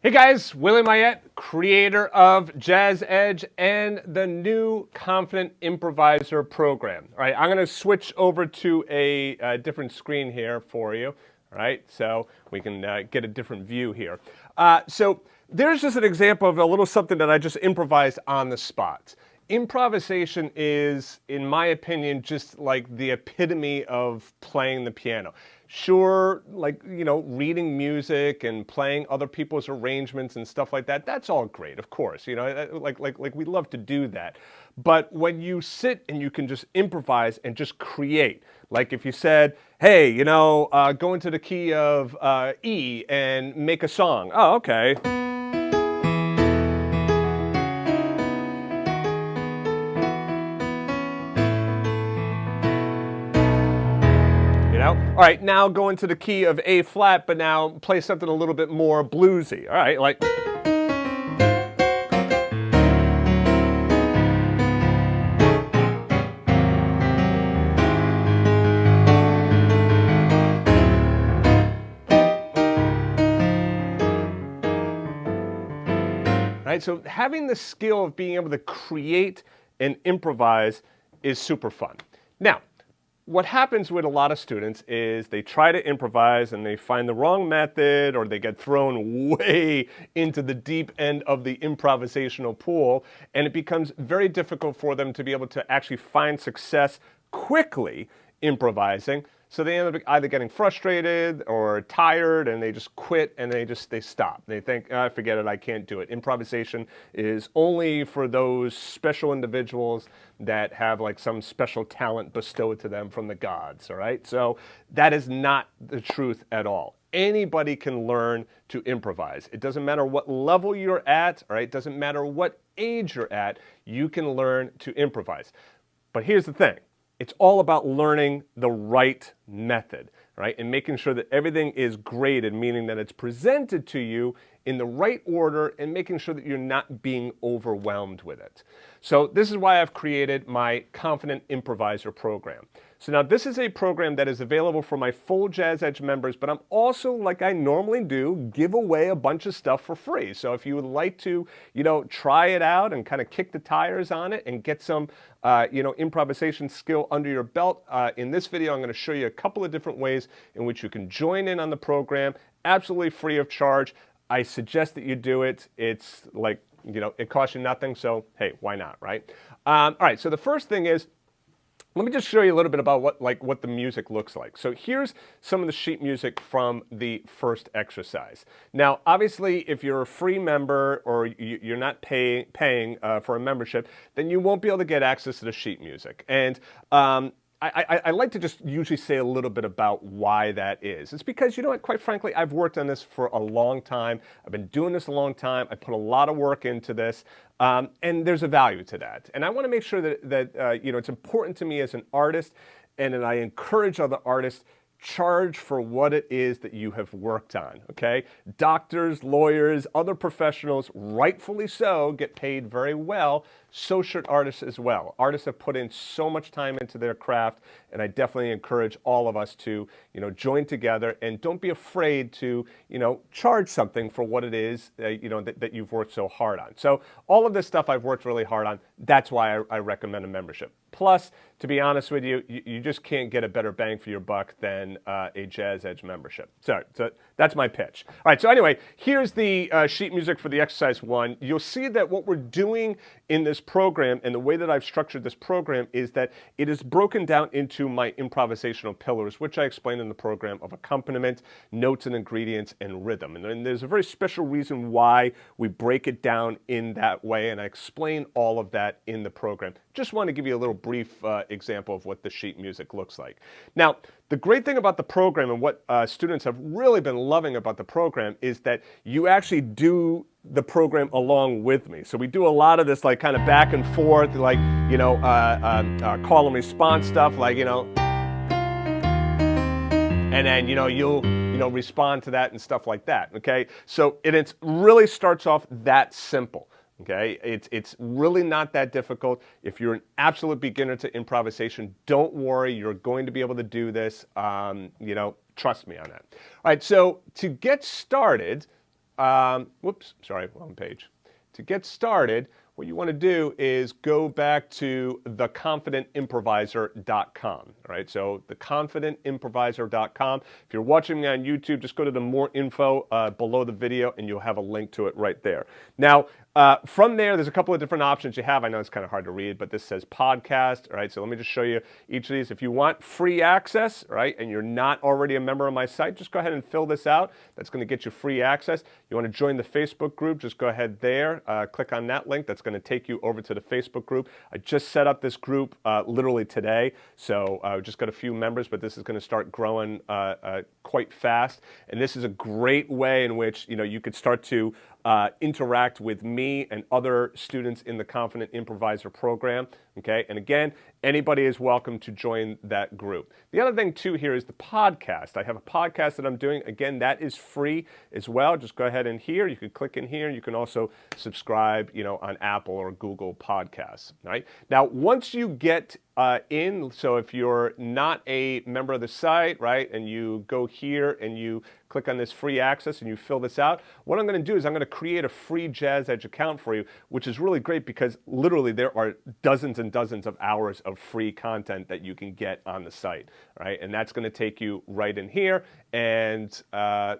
Hey guys, Willie Mayette, creator of Jazzedge and the new Confident Improviser program. All right, I'm going to switch over to a different screen here for you. All right, so we can get a different view here. So there's just an example of a little something that I just improvised on the spot. Improvisation is, in my opinion, just like the epitome of playing the piano. Sure, like, reading music and playing other people's arrangements and stuff like that, that's all great, of course. Like we love to do that. But when you sit and you can just improvise and just create, like if you said, hey, go into the key of E and make a song. Oh, okay. All right, now go into the key of A flat, but now play something a little bit more bluesy. All right, like. All right, so having the skill of being able to create and improvise is super fun. Now, what happens with a lot of students is they try to improvise and they find the wrong method, or they get thrown way into the deep end of the improvisational pool, and it becomes very difficult for them to be able to actually find success quickly improvising. So they end up either getting frustrated or tired, and they just quit and they stop. They think, forget it, I can't do it. Improvisation is only for those special individuals that have like some special talent bestowed to them from the gods, all right? So that is not the truth at all. Anybody can learn to improvise. It doesn't matter what level you're at, all right? It doesn't matter what age you're at, you can learn to improvise. But here's the thing. It's all about learning the right method, right? And making sure that everything is graded, meaning that it's presented to you in the right order and making sure that you're not being overwhelmed with it. So this is why I've created my Confident Improviser program. So now this is a program that is available for my full Jazzedge members, but I'm also, like I normally do, give away a bunch of stuff for free. So if you would like to, try it out and kind of kick the tires on it and get some, improvisation skill under your belt, in this video I'm going to show you a couple of different ways in which you can join in on the program, absolutely free of charge. I suggest that you do it. It's like, it costs you nothing, so hey, why not, right? All right, so the first thing is, let me just show you a little bit about what the music looks like. So here's some of the sheet music from the first exercise. Now, obviously, if you're a free member or you're not paying for a membership, then you won't be able to get access to the sheet music. And I like to just usually say a little bit about why that is. It's because, quite frankly, I've worked on this for a long time. I've been doing this a long time. I put a lot of work into this, and there's a value to that. And I want to make sure that it's important to me as an artist, and that I encourage other artists, charge for what it is that you have worked on, okay? Doctors, lawyers, other professionals, rightfully so, get paid very well. So should artists as well. Artists have put in so much time into their craft, and I definitely encourage all of us to, join together, and don't be afraid to, charge something for what it is, that you've worked so hard on. So all of this stuff I've worked really hard on. That's why I recommend a membership. Plus, to be honest with you, you just can't get a better bang for your buck than a Jazzedge membership. So that's my pitch. All right, so anyway, here's the sheet music for the exercise 1. You'll see that what we're doing in this program, and the way that I've structured this program, is that it is broken down into my improvisational pillars, which I explained in the program, of accompaniment, notes and ingredients, and rhythm. And there's a very special reason why we break it down in that way, and I explain all of that in the program. Just want to give you a little brief example of what the sheet music looks like. Now, the great thing about the program, and what students have really been loving about the program, is that you actually do the program along with me. So we do a lot of this like kind of back and forth, like, call and response stuff, like, and then, you'll respond to that and stuff like that, okay? So it really starts off that simple. Okay, it's really not that difficult. If you're an absolute beginner to improvisation, don't worry, you're going to be able to do this. Trust me on that. All right, so to get started, Whoops, sorry, wrong page. To get started, what you want to do is go back to theconfidentimproviser.com. All right, so theconfidentimproviser.com. If you're watching me on YouTube, just go to the more info below the video and you'll have a link to it right there. Now, from there, there's a couple of different options you have. I know it's kind of hard to read, but this says podcast. All right, so let me just show you each of these. If you want free access, right, and you're not already a member of my site, just go ahead and fill this out. That's going to get you free access. You want to join the Facebook group, just go ahead there, click on that link. That's going to take you over to the Facebook group. I just set up this group literally today, so I just got a few members, but this is going to start growing quite fast. And this is a great way in which you could start to interact with me and other students in the Confident Improviser program, okay? And again, anybody is welcome to join that group. The other thing too here is the podcast. I have a podcast that I'm doing. Again, that is free as well. Just go ahead and here, you can click in here. You can also subscribe, on Apple or Google Podcasts, right? Now, once you get in, so if you're not a member of the site, right, and you go here and you click on this free access and you fill this out, what I'm going to do is I'm going to create a free Jazzedge account for you, which is really great because literally there are dozens and dozens of hours of free content that you can get on the site, right? And that's going to take you right in here. And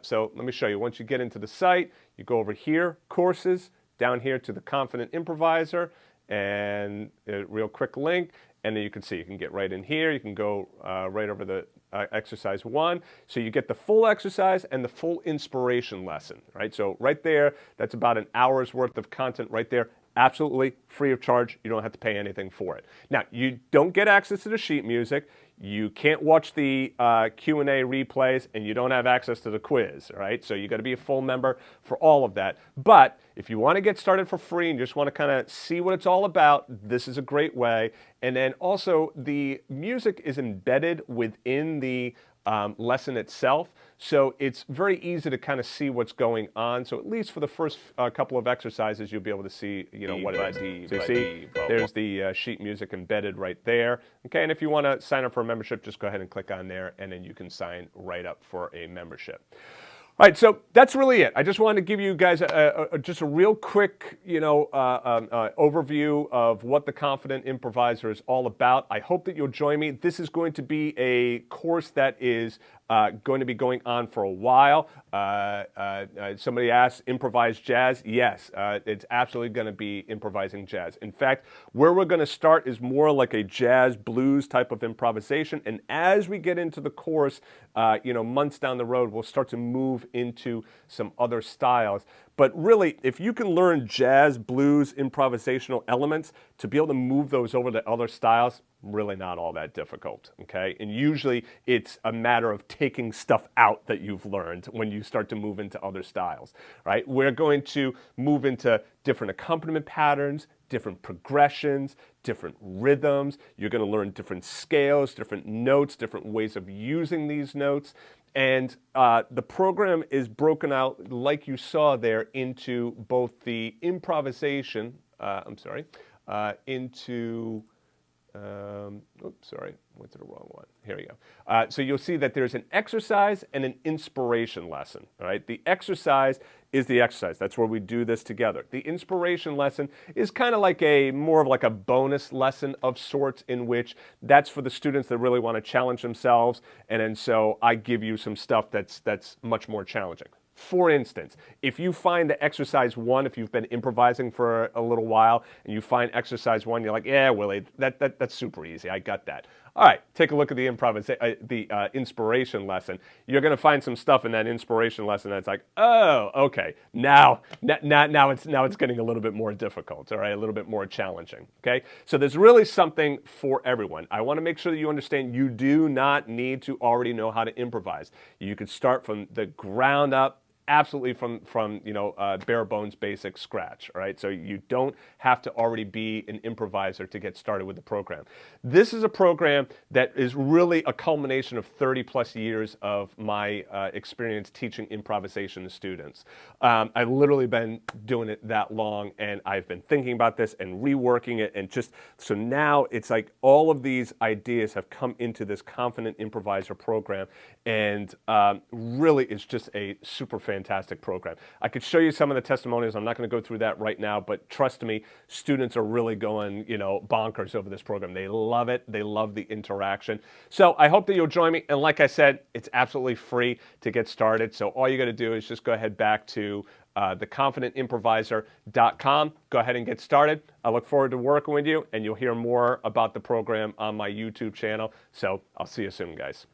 so let me show you. Once you get into the site, you go over here, courses, down here to the Confident Improviser, and a real quick link. And then you can see, you can get right in here. You can go right over the exercise 1. So you get the full exercise and the full inspiration lesson, right? So right there, that's about an hour's worth of content right there. Absolutely free of charge. You don't have to pay anything for it. Now, you don't get access to the sheet music. You can't watch the Q&A replays, and you don't have access to the quiz, all right? So you got to be a full member for all of that. But if you want to get started for free and just want to kind of see what it's all about, this is a great way. And then also the music is embedded within the lesson itself. So it's very easy to kind of see what's going on. So at least for the first couple of exercises, you'll be able to see, what it is. So you see, there's the sheet music embedded right there. Okay, and if you want to sign up for a membership, just go ahead and click on there, and then you can sign right up for a membership. All right, so that's really it. I just wanted to give you guys just a real quick, overview of what the Confident Improviser is all about. I hope that you'll join me. This is going to be a course that is going to be going on for a while. Somebody asked, improvise jazz? Yes, it's absolutely going to be improvising jazz. In fact, where we're going to start is more like a jazz blues type of improvisation. And as we get into the course, months down the road, we'll start to move into some other styles. But really, if you can learn jazz, blues, improvisational elements to be able to move those over to other styles, really not all that difficult, okay? And usually it's a matter of taking stuff out that you've learned when you start to move into other styles, right? We're going to move into different accompaniment patterns, different progressions, different rhythms. You're going to learn different scales, different notes, different ways of using these notes. And the program is broken out, like you saw there, into both the improvisation, oops, sorry, went to the wrong one. Here we go. So you'll see that there's an exercise and an inspiration lesson, all right? The exercise is the exercise. That's where we do this together. The inspiration lesson is kind of like more of a bonus lesson of sorts, in which that's for the students that really want to challenge themselves. And then so I give you some stuff that's much more challenging. For instance, if you find the exercise 1, if you've been improvising for a little while and you find exercise 1, you're like, yeah, Willie, that's super easy. I got that. All right, take a look at the inspiration lesson. You're going to find some stuff in that inspiration lesson that's like, oh, okay, now it's getting a little bit more difficult, all right, a little bit more challenging, okay? So there's really something for everyone. I want to make sure that you understand you do not need to already know how to improvise. You could start from the ground up, absolutely from bare bones basic scratch, all right? So you don't have to already be an improviser to get started with the program. This is a program that is really a culmination of 30 plus years of my experience teaching improvisation to students. I've literally been doing it that long, and I've been thinking about this and reworking it, and so now it's like all of these ideas have come into this Confident Improviser program, and really it's just a super fantastic fantastic program. I could show you some of the testimonials. I'm not going to go through that right now, but trust me, students are really going, bonkers over this program. They love it. They love the interaction. So I hope that you'll join me. And like I said, it's absolutely free to get started. So all you got to do is just go ahead back to theconfidentimproviser.com. Go ahead and get started. I look forward to working with you, and you'll hear more about the program on my YouTube channel. So I'll see you soon, guys.